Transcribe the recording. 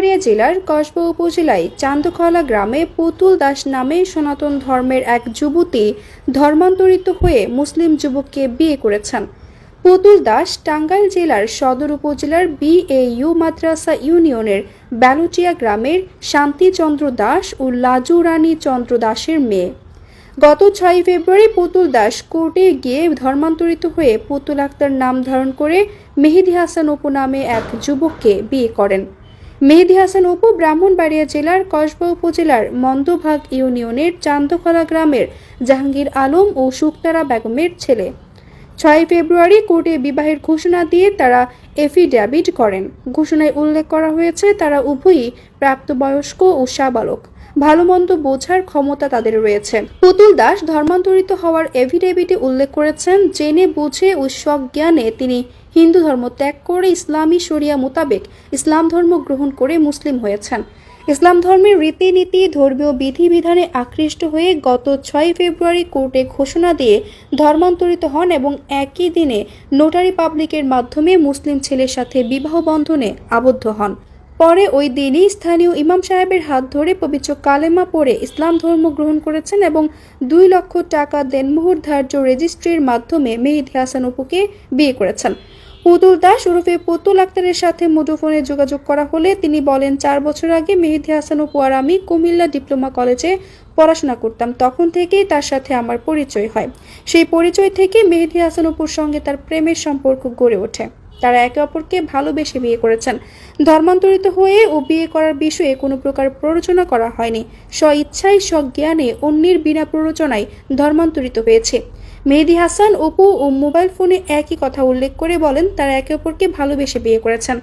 ব্রাহ্মণবাড়িয়া জেলার কসবা উপজেলায় চান্দখলা গ্রামে পুতুল দাস নামে সনাতন ধর্মের এক যুবতী ধর্মান্তরিত হয়ে মুসলিম যুবককে বিয়ে করেছেন। পুতুল দাস টাঙ্গাইল জেলার সদর উপজেলার বিএইউ মাদ্রাসা ইউনিয়নের বেলুচিয়া গ্রামের শান্তিচন্দ্র দাস ও লাজু রানী চন্দ্র দাসের মেয়ে। গত 6 ফেব্রুয়ারি পুতুল দাস কোর্টে গিয়ে ধর্মান্তরিত হয়ে পুতুল আক্তার নাম ধারণ করে মেহেদী হাসান অপু নামে এক যুবককে বিয়ে করেন। মেহেদী হাসান অপু ব্রাহ্মণবাড়িয়া জেলার কসবা উপজেলার মন্দভাগ ইউনিয়নের চান্দখলা গ্রামের জাহাঙ্গীর আলম ও শুকতারা বেগমের ছেলে। 6 ফেব্রুয়ারি কোর্টে বিবাহের ঘোষণা দিয়ে তারা এফিডেভিট করেন। ঘোষণায় উল্লেখ করা হয়েছে তারা উভয়ই প্রাপ্তবয়স্ক ও সাবালক, ভালো মন্দ বোঝার ক্ষমতা তাদের রয়েছে। পুতুল দাস ধর্মান্তরিত হওয়ার এফিডেভিটে উল্লেখ করেছেন, জেনে বুঝে ও সজ্ঞানে তিনি হিন্দু ধর্ম ত্যাগ করে ইসলামী শরিয়া মোতাবেক ইসলাম ধর্ম গ্রহণ করে মুসলিম হয়েছেন। ইসলাম ধর্মের রীতিনীতি ধর্মীয় বিধিবিধানে আকৃষ্ট হয়ে গত 6 ফেব্রুয়ারি কোর্টে ঘোষণা দিয়ে ধর্মান্তরিত হন এবং একই দিনে নোটারি পাবলিকের মাধ্যমে মুসলিম ছেলের সাথে বিবাহ বন্ধনে আবদ্ধ হন। পরে ওই দিনই স্থানীয় ইমাম সাহেবের হাত ধরে পবিত্র কালেমা পড়ে ইসলাম ধর্ম গ্রহণ করেছেন এবং 2 লক্ষ টাকা দেনমোহর ধার্য রেজিস্ট্রির মাধ্যমে মেহেদী হাসান অপুকে বিয়ে করেছেন। পুতুল দাস ওরফে পুতুল আক্তারের সাথে মুঠোফোনে যোগাযোগ করা হলে তিনি বলেন, 4 বছর আগে মেহেদী হাসান অপু আর আমি কুমিল্লা ডিপ্লোমা কলেজে পড়াশোনা করতাম, তখন থেকেই তার সাথে আমার পরিচয় হয়। সেই পরিচয় থেকে মেহেদী হাসান অপুর সঙ্গে তার প্রেমের সম্পর্ক গড়ে ওঠে। তারা একে অপরকে ভালোবেসে বিয়ে করেছেন। ধর্মান্তরিত হয়ে ও বিয়ে করার বিষয়ে কোনো প্রকার প্ররোচনা করা হয়নি। স্বইচ্ছায় সজ্ঞানে অন্যের বিনা প্ররোচনায় ধর্মান্তরিত হয়েছে। মেহেদী হাসান অপু ও মোবাইল ফোনে একই কথা উল্লেখ করে বলেন, তারা একে অপরকে ভালোবেসে বিয়ে করেছেন।